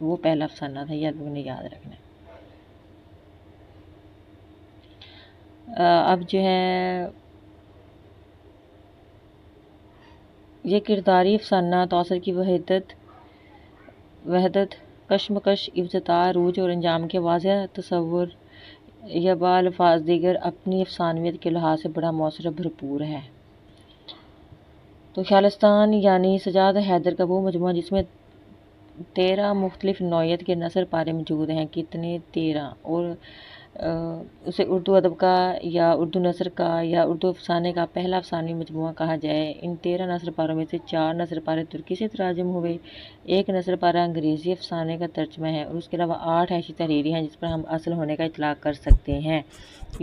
وہ پہلا افسانہ تھا، یہ آپ لوگوں نے یاد رکھنا ہے۔ اب جو ہے یہ کرداری افسانہ توسط کی وحدت، کشمکش، افتتاح، عروج اور انجام کے واضح تصور یا بالفاظ دیگر اپنی افسانویت کے لحاظ سے بڑا مؤثر و بھرپور ہے۔ تو خیالستان یعنی سجاد حیدر کا وہ مجموعہ جس میں 13 مختلف نوعیت کے نثر پارے موجود ہیں، کتنے 13، اور اسے اردو ادب کا یا اردو نثر کا یا اردو افسانے کا پہلا افسانوی مجموعہ کہا جائے۔ ان 13 نثر پاروں میں سے 4 نثر پارے ترکی سے تراجم ہوئے، ایک نثر پارہ انگریزی افسانے کا ترجمہ ہے، اور اس کے علاوہ 8 ایسی تحریری ہیں جس پر ہم اصل ہونے کا اطلاق کر سکتے ہیں۔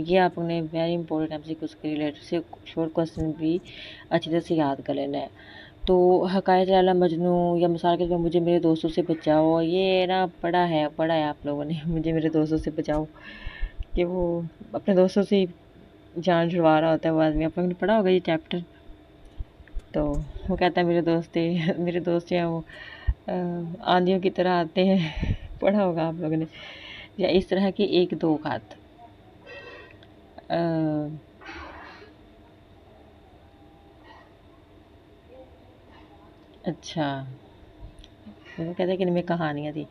یہ آپ نے ویری امپورٹنٹ ایم سی کیو کے ریلیٹڈ سے شورٹ کوسچن بھی اچھی طرح سے یاد کر لینا ہے۔ تو حکایت لیلا مجنوں یا مثال کے طور پر مجھے میرے دوستوں سے بچاؤ، یہ نا پڑھا ہے آپ لوگوں نے، مجھے میرے دوستوں سے بچاؤ، کہ وہ اپنے دوستوں سے ہی جان چھڑوا رہا ہوتا ہے وہ آدمی۔ آپ لوگوں نے پڑھا ہوگا یہ چیپٹر۔ تو وہ کہتا ہے میرے دوست جو ہیں وہ آندھیوں کی طرح آتے ہیں، پڑھا ہوگا آپ لوگوں نے، یا اس طرح کی 1-2 خط۔ اچھا، وہ کہتے ہیں کہ ان میں کہانیاں تھیں۔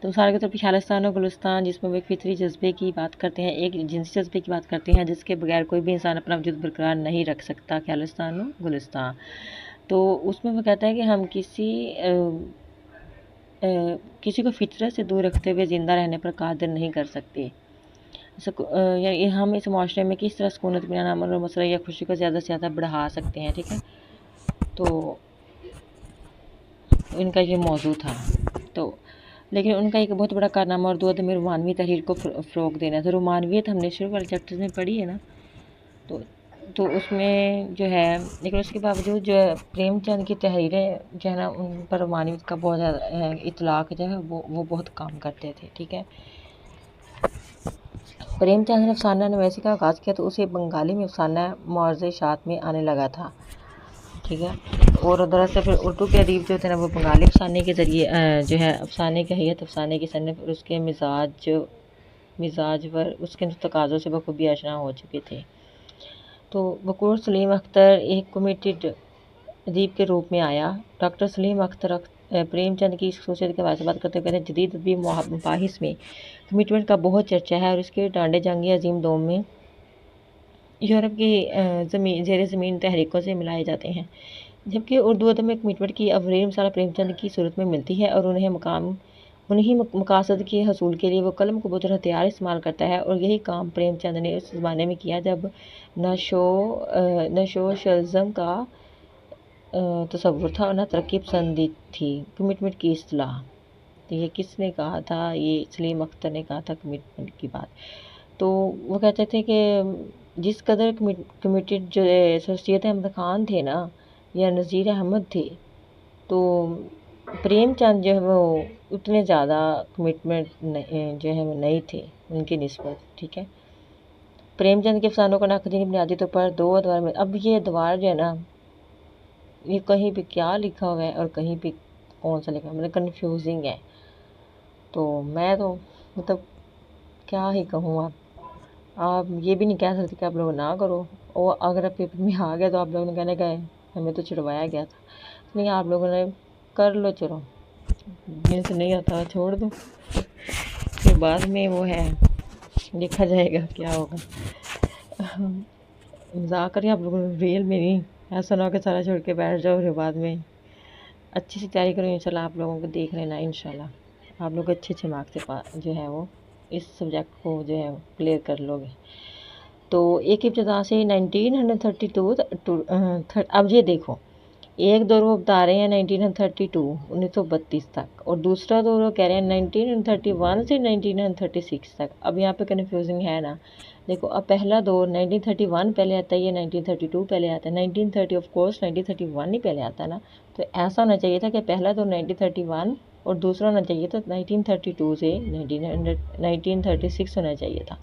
تو مثال کے طور پر خیالستان و گلستان، جس میں وہ ایک فطری جذبے کی بات کرتے ہیں، ایک جنسی جذبے کی بات کرتے ہیں جس کے بغیر کوئی بھی انسان اپنا وجود برقرار نہیں رکھ سکتا، خیالستان و گلستان۔ تو اس میں وہ کہتا ہے کہ ہم کسی کو فطرت سے دور رکھتے ہوئے زندہ رہنے پر قادر نہیں کر سکتے، یعنی ہم اس معاشرے میں کس طرح سکون، اطمینان، امن اور مسرت یا خوشی کو زیادہ سے زیادہ بڑھا سکتے ہیں، ٹھیک ہے۔ تو ان کا یہ موضوع تھا۔ تو لیکن ان کا ایک بہت بڑا کارنامہ اردو ادب میں رومانوی تحریر کو فروغ دینا تھا۔ رومانویت ہم نے شروع والے چیپٹر میں پڑھی ہے نا، تو اس میں جو ہے، لیکن اس کے باوجود جو ہے پریم چند کی تحریریں جو ہے نا ان پر رومانویت کا بہت زیادہ اطلاق جو ہے وہ بہت کام کرتے تھے، ٹھیک ہے۔ پریم چند نے افسانہ نویسی کا آغاز کیا تو اسے بنگالی میں افسانہ معرض اشاعت میں آنے لگا تھا، ٹھیک ہے۔ اور دراصل پھر اردو کے ادیب جو تھے نا وہ بنگالی افسانے کے ذریعے جو ہے افسانے کی حیت، افسانے کی صنف اور اس کے مزاج پر اس کے تقاضوں سے بخوبی آشنا ہو چکے تھے۔ تو وقور سلیم اختر ایک کمیٹڈ ادیب کے روپ میں آیا۔ ڈاکٹر سلیم اختر پریم چند کی اس خصوصیت کے بارے میں بات کرتے ہوئے کہتے ہیں جدید ادبی مباحث میں کمٹمنٹ کا بہت چرچا ہے اور اس کے ڈانڈے جنگی عظیم دوم میں یورپ کی زیر زمین تحریکوں سے ملائے جاتے ہیں، جبکہ اردو ادب میں کمٹمنٹ کی اولین مثال پریم چند کی صورت میں ملتی ہے، اور انہی مقاصد کے حصول کے لیے وہ قلم کو بطور ہتھیار استعمال کرتا ہے، اور یہی کام پریم چند نے اس زمانے میں کیا جب نہ سوشلزم کا تصور تھا اور نہ ترقی پسندی تھی۔ کمٹمنٹ کی اصطلاح، تو یہ کس نے کہا تھا؟ یہ سلیم اختر نے کہا تھا کمٹمنٹ کی بات۔ تو وہ کہتے تھے کہ جس قدر کمیٹڈ جو سید احمد خان تھے نا یا نذیر احمد تھے، تو پریم چند جو ہے وہ اتنے زیادہ کمٹمنٹ جو ہے وہ نہیں تھے ان کی نسبت، ٹھیک ہے۔ پریم چند کے افسانوں کا ناقدین بنیادی طور پر 2 ادوار میں، اب یہ ادوار جو ہے نا یہ کہیں پہ کیا لکھا ہوا ہے اور کہیں پہ کون سا لکھا ہے، مطلب کنفیوزنگ ہے۔ تو میں تو مطلب کیا ہی کہوں، آپ یہ بھی نہیں کہہ سکتے کہ آپ لوگ نہ کرو، اور اگر آپ پیپر میں آ گیا تو آپ لوگوں نے کہنے گئے ہمیں تو چڑھوایا گیا تھا، نہیں آپ لوگوں نے کر لو، چلو جن سے نہیں آتا چھوڑ دو، پھر بعد میں وہ ہے دیکھا جائے گا کیا ہوگا۔ مذاق کریے آپ لوگوں نے، ریئل میں نہیں، ایسا نہ ہو کہ سارا چھوڑ کے بیٹھ جاؤ پھر بعد میں۔ اچھی سی تیاری کرو انشاءاللہ، آپ لوگوں کو دیکھ لینا انشاءاللہ آپ لوگ اچھے مارکس سے جو ہے وہ اس سبجیکٹ کو جو ہے کلیئر کر لو گے۔ تو ایک ابتدا سے 1932 اب یہ دیکھو، ایک دور وہ بتا رہے ہیں 1932 تک، اور دوسرا دور وہ کہہ رہے ہیں 1931 سے 1936 تک۔ اب یہاں پہ کنفیوزنگ ہے نا، دیکھو اب پہلا دور 1931 پہلے آتا ہے یا 1932 پہلے آتا ہے؟ 1930 آف کورس 1931 ہی پہلے آتا ہے نا، تو ایسا ہونا چاہیے تھا کہ پہلا دور 1931 اور دوسرا ہونا چاہیے تھا 1932 سے 1936 ہونا چاہیے تھا۔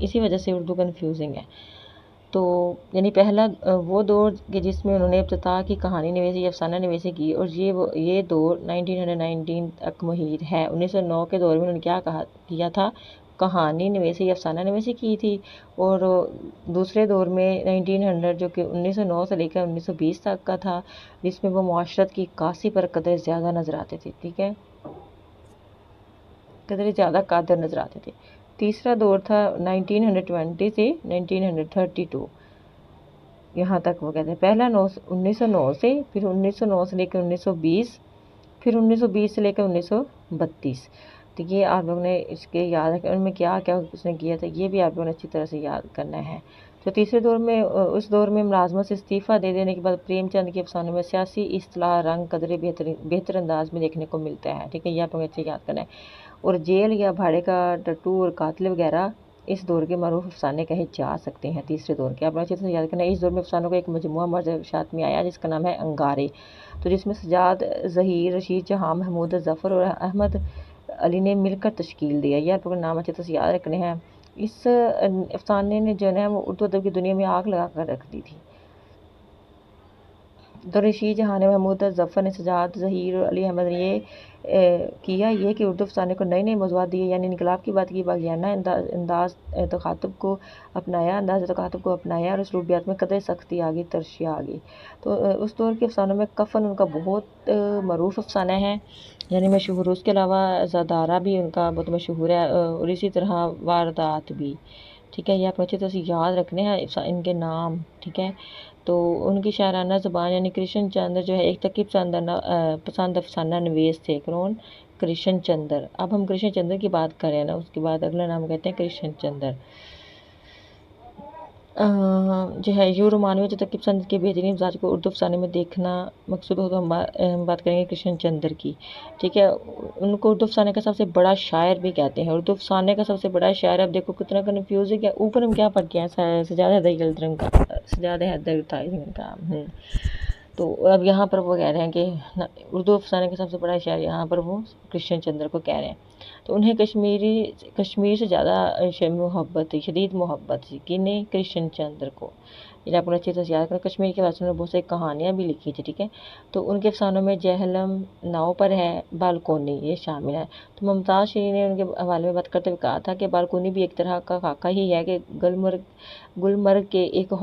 اسی وجہ سے اردو کنفیوزنگ ہے۔ تو یعنی پہلا وہ دور کہ جس میں انہوں نے ابتدا کی کہانی نویسی افسانہ نویسی کی، اور یہ دور 1919 تک محیط ہے۔ 1909 کے دور میں انہوں نے کیا تھا، کہانی نویسی افسانہ نویسی کی تھی، اور دوسرے دور میں 1900 جو کہ 1909 سے لے کر 1920 تک کا تھا، جس میں وہ معاشرت کی عکاسی پر قدر زیادہ نظر آتے تھے، ٹھیک ہے، قدر زیادہ قادر نظر آتے تھے۔ تیسرا دور تھا 1920 سے 1932، یہاں تک وہ کہتے ہیں پہلا 1909 سے، پھر 1909 سے لے کر 1920، پھر 1920 سے لے کر 1932۔ تو یہ آپ لوگوں نے اس کے یاد رکھنا، ان میں کیا کیا اس نے کیا تھا، یہ بھی آپ لوگوں نے اچھی طرح سے یاد کرنا ہے۔ تو تیسرے دور میں، اس دور میں ملازمت سے استعفیٰ دے دینے کے بعد پریم چند کے افسانوں میں سیاسی اصطلاح رنگ قدرے بہتر انداز میں دیکھنے کو ملتا ہے، ٹھیک ہے، یہ آپ لوگوں نے اچھے یاد کرنا ہے۔ اور جیل یا بھاڑے کا ٹٹو اور قاتل وغیرہ اس دور کے معروف افسانے کہے جا سکتے ہیں، تیسرے دور کے۔ آپ لوگ اچھے سے یاد کرنا ہے، اس دور میں افسانوں کا ایک مجموعہ مرجعات میں آیا جس کا نام ہے انگارے، تو جس میں سجاد ظہیر، رشید جہاں، محمود ظفر اور احمد علی نے مل کر تشکیل دیا۔ یہ آپ لوگوں نے نام اچھے سے یاد رکھنے ہیں۔ اس افسانے نے جو ہے وہ اردو ادب کی دنیا میں آگ لگا کر رکھ دی تھی۔ تو رشید جہاں نے، محمود ظفر نے، سجاد ظہیر اور علی احمد نے یہ کیا یہ کہ اردو افسانے کو نئے موضوعات دیے، یعنی انقلاب کی بات کی، باغیانہ انداز تخاطب کو اپنایا اور اسلوبیات میں قدر سختی آ گئی، ترشی آ گئی۔ تو اس دور کے افسانوں میں کفن ان کا بہت معروف افسانہ ہے، یعنی مشہور، اس کے علاوہ زادارہ بھی ان کا بہت مشہور ہے، اور اسی طرح واردات بھی، ٹھیک ہے، یہ آپ کو اچھی طرح سے یاد رکھنے ہیں ان کے نام، ٹھیک ہے۔ تو ان کی شاعرانہ زبان، یعنی کرشن چندر جو ہے ایک ترکیب پسند افسانہ نویس تھے۔ کون؟ کرشن چندر۔ اب ہم کرشن چندر کی بات کریں نا، اس کے بعد اگلا نام کہتے ہیں کرشن چندر، جو ہے یوں رومانوی جو ترکیب پسند کے بہترین مزاج کو اردو افسانے میں دیکھنا مقصود ہو، تو ہم بات کریں گے کرشن چندر کی، ٹھیک ہے۔ ان کو اردو افسانے کا سب سے بڑا شاعر بھی کہتے ہیں، اردو افسانے کا سب سے بڑا شاعر۔ اب دیکھو کتنا کنفیوز ہے، کیا اوپر ہم کیا پڑھ کے ہیں، سجاد حیدر تھا ان کا۔ تو اب یہاں پر وہ کہہ رہے ہیں کہ اردو افسانے کا سب سے بڑا شاعر، یہاں پر وہ کرشن چندر کو کہہ رہے ہیں۔ تو انہیں کشمیر سے زیادہ محبت تھی، شدید محبت تھی، کنہیں؟ کرشن چندر کو۔ یہ آپ کو اچھے سے یاد کریں، کشمیر کے بارے میں بہت ساری کہانیاں بھی لکھی تھی، ٹھیک ہے۔ تو ان کے افسانوں میں جہلم ناؤ پر ہے، بالکونی یہ شامل ہے۔ تو ممتاز شیریں نے ان کے حوالے میں بات کرتے ہوئے کہا تھا کہ بالکونی بھی ایک طرح کا خاکہ ہی ہے، کہ گلمرگ کے ایک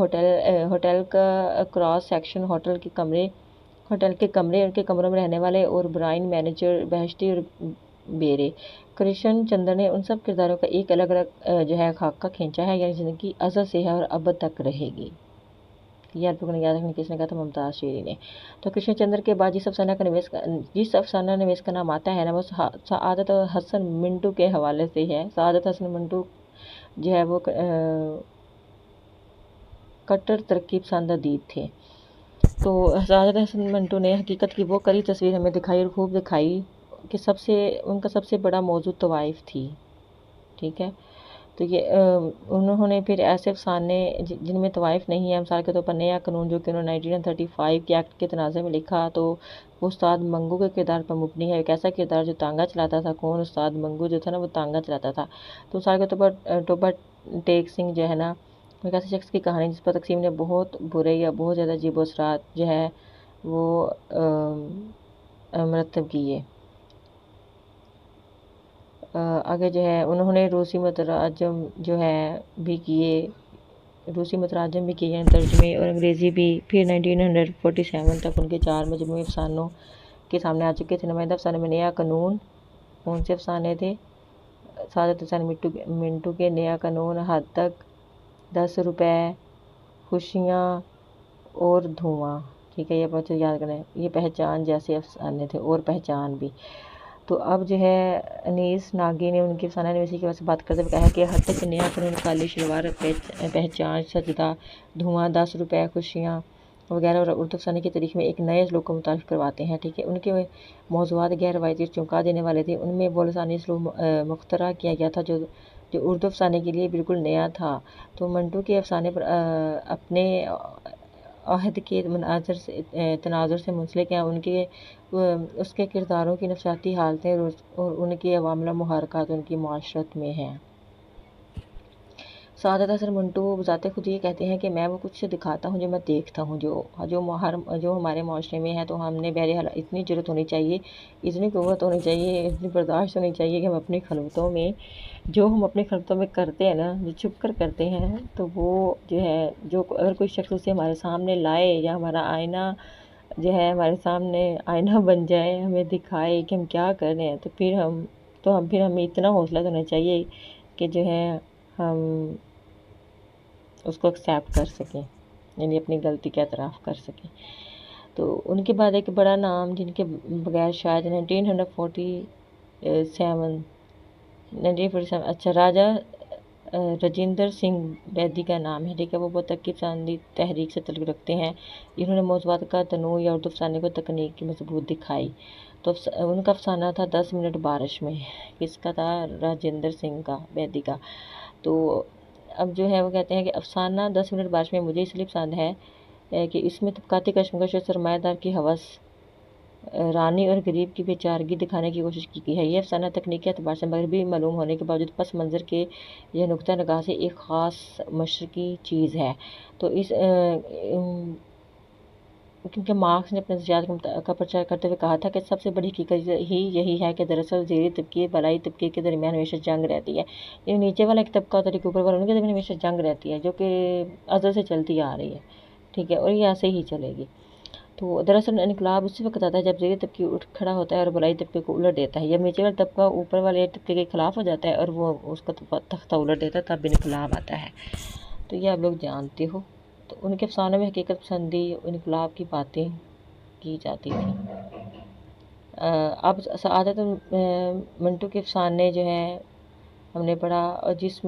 ہوٹل کا کراس سیکشن، ہوٹل کے کمرے، ان کے کمروں میں رہنے والے، اور برائن مینیجر، بہشتی اور بیرے۔ کرشن چندر نے ان سب کرداروں کا ایک الگ جو ہے خاکہ کھینچا ہے، یعنی زندگی ازل سے ہے اور اب تک رہے گی۔ یہ آپ لوگوں نے یاد رکھنا، کس نے کہا تھا؟ ممتاز شیریں نے۔ تو کرشن چندر کے بعد جس افسانہ نویس کا نام آتا ہے نا، وہ سعادت حسن منٹو کے حوالے سے ہے۔ سعادت حسن منٹو جو ہے وہ کٹر ترقی پسند ادیب تھے۔ تو سعادت حسن منٹو نے حقیقت کی وہ کری تصویر ہمیں دکھائی، اور خوب دکھائی، کہ ان کا سب سے بڑا موضوع طوائف تھی، ٹھیک ہے۔ تو یہ انہوں نے پھر ایسے افسانے جن میں طوائف نہیں ہے، مثال کے طور پر نیا قانون، جو کہ انہوں نے 1935 کے ایکٹ کے تناظر میں لکھا، تو وہ استاد منگو کے کردار پر مبنی ہے، ایک ایسا کردار جو تانگا چلاتا تھا۔ کون؟ استاد منگو جو تھا نا، وہ تانگا چلاتا تھا۔ تو مثال کے طور پر ٹوبا ٹیک سنگھ جو ہے نا، ایک ایسے شخص کی کہانی جس پر تقسیم نے بہت برے یا بہت زیادہ عجیب و اثرات جو ہے وہ مرتب کیے۔ آگے جو ہے انہوں نے روسی متراجم بھی کیے، یعنی ترجمے، اور انگریزی بھی۔ پھر 1947 تک ان کے 4 مجموعے افسانوں کے سامنے آ چکے تھے۔ نمائندہ افسانے میں نیا قانون، کون سے افسانے تھے؟ سعادت حسن منٹو کے نیا قانون، حد تک، 10 روپے، خوشیاں اور دھواں، ٹھیک ہے، یہ بہت یاد کریں۔ یہ پہچان جیسے افسانے تھے، اور پہچان بھی۔ تو اب جو ہے انیس ناگی نے ان کی افسانہ نویسی کے بارے میں بات کرتے ہوئے کہا کہ حد تک نیا قانون، کالی شلوار، پہچان، سجدہ، دھواں، 10 روپے، خوشیاں وغیرہ، اور اردو افسانے کی تاریخ میں ایک نئے اسلوب کو متعارف کرواتے ہیں، ٹھیک ہے۔ ان کے موضوعات غیر روایتی اور چونکا دینے والے تھے، ان میں وہ لسانی اسلوب مخترع کیا گیا تھا جو اردو افسانے کے لیے بالکل نیا تھا۔ تو منٹو کے افسانے پر اپنے عہد کے تناظر سے منسلک ہیں، اس کے کرداروں کی نفسیاتی حالتیں اور ان کے عوامل و محرکات ان کی معاشرت میں ہیں۔ سعادت حسن منٹو بذات خود یہ کہتے ہیں کہ میں وہ کچھ دکھاتا ہوں جو میں دیکھتا ہوں، جو ہمارے معاشرے میں ہے، تو ہم نے بہرحال اتنی جرت ہونی چاہیے، اتنی قوت ہونی چاہیے، اتنی برداشت ہونی چاہیے کہ ہم اپنی خلوتوں میں کرتے ہیں نا، جو چھپ کر کرتے ہیں، تو وہ جو ہے، جو اگر کوئی شخص اسے ہمارے سامنے لائے یا ہمارا آئینہ جو ہے ہمارے سامنے آئینہ بن جائے، ہمیں دکھائے کہ ہم کیا کر رہے ہیں، پھر ہمیں اتنا حوصلہ ہونا چاہیے کہ جو ہے ہم اس کو ایکسیپٹ کر سکیں، یعنی اپنی غلطی کا اعتراف کر سکیں۔ تو ان کے بعد ایک بڑا نام جن کے بغیر شاید 1947 اچھا، راجہ رجندر سنگھ بیدی کا نام ہے، ٹھیک ہے۔ وہ بہت افسانوی تحریک سے تعلق رکھتے ہیں، انہوں نے موضوعات کا تنوع یا اردو افسانے کو تکنیک کی مضبوط دکھائی۔ تو ان کا افسانہ تھا 10 منٹ بارش میں، کس کا تھا؟ راجندر سنگھ کا، بیدی کا۔ تو اب جو ہے وہ کہتے ہیں کہ افسانہ 10 منٹ بارش میں مجھے اس لیے پسند ہے کہ اس میں طبقاتی کشمکش اور سرمایہ دار کی ہوس، رانی اور غریب کی بیچارگی دکھانے کی کوشش کی گئی ہے۔ یہ افسانہ تکنیکی اعتبار سے مغربی معلوم ہونے کے باوجود پس منظر کے یہ نقطہ نگاہ سے ایک خاص مشرقی چیز ہے۔ تو کیونکہ مارکس نے اپنے نظریات کا پرچار کرتے ہوئے کہا تھا کہ سب سے بڑی حقیقت ہی یہی ہے کہ دراصل زیریں طبقے بالائی طبقے کے درمیان ہمیشہ جنگ رہتی ہے، یعنی نیچے والا ایک طبقہ ہوتا ہے، اوپر والا، ان کے درمیان ہمیشہ جنگ رہتی ہے، جو کہ ازل سے چلتی آ رہی ہے، ٹھیک ہے، اور یہ ایسے ہی چلے گی۔ تو دراصل انقلاب اسی وقت آتا ہے جب زیریں طبقے اٹھ کھڑا ہوتا ہے اور بالائی طبقے کو الٹ دیتا ہے، جب نیچے والا طبقہ اوپر والے طبقے کے خلاف ہو جاتا ہے اور وہ اس کا تختہ الٹ دیتا ہے، تب انقلاب آتا ہے۔ تو یہ آپ لوگ جانتے ہو۔ تو ان کے افسانوں میں حقیقت پسندی، انقلاب کی باتیں کی جاتی تھیں۔ اب سعادت منٹو کے افسانے جو ہیں ہم نے پڑھا، اور جس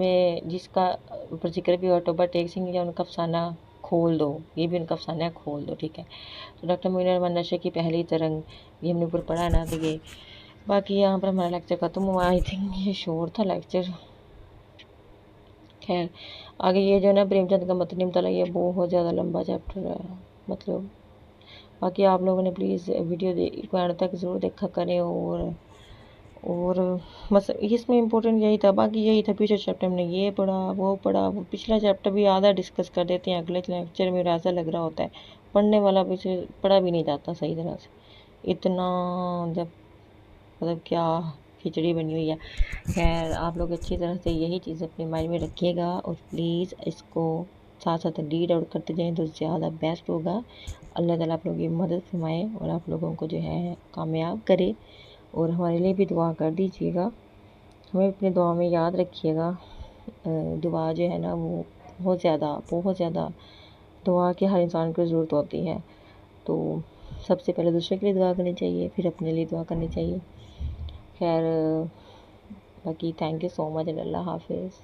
کا اوپر ذکر بھی ہوا، ٹوبہ ٹیک سنگھ یا ان کا افسانہ کھول دو، یہ بھی ان کا افسانہ ہے، کھول دو، ٹھیک ہے۔ تو ڈاکٹر معین الرحمن نشے کی پہلی ترنگ، یہ ہم نے اوپر پڑھا ہے نا، تو یہ باقی یہاں پر ہمارا لیکچر ختم ہوا۔ آئی تھنک یہ شور تھا لیکچر، خیر آگے یہ جو ہے نا پریم چند کا متنی مطالعہ، یہ بہت زیادہ لمبا چیپٹر ہے، مطلب باقی آپ لوگوں نے پلیز ویڈیو کو اینڈ تک ضرور دیکھا کریں، اور بس اس میں امپورٹنٹ یہی تھا، باقی یہی تھا فیوچر چیپٹر میں نے یہ پڑھا وہ پڑھا، وہ پچھلا چیپٹر بھی آدھا ڈسکس کر دیتے ہیں اگلے لیکچر میں، ایسا لگ رہا ہوتا ہے پڑھنے والا بھی پڑھا بھی نہیں جاتا صحیح طرح سے، اتنا جب مطلب کیا کھچڑی بنی ہوئی ہے۔ خیر آپ لوگ اچھی طرح سے یہی چیز اپنے مائنڈ میں رکھیے گا، اور پلیز اس کو ساتھ ساتھ ریڈ آؤٹ کرتے جائیں تو زیادہ بیسٹ ہوگا۔ اللہ تعالیٰ آپ لوگوں کی مدد فرمائے اور آپ لوگوں کو جو ہے کامیاب کرے، اور ہمارے لیے بھی دعا کر دیجیے گا، ہمیں اپنے دعا میں یاد رکھیے گا۔ دعا جو ہے نا وہ بہت زیادہ دعا کی ہر انسان کو ضرورت ہوتی ہے، تو سب سے پہلے دوسرے کے لیے دعا کرنی چاہیے، پھر اپنے لیے دعا کرنی چاہیے۔ خیر باقی تھینک یو سو مچ، اللہ حافظ۔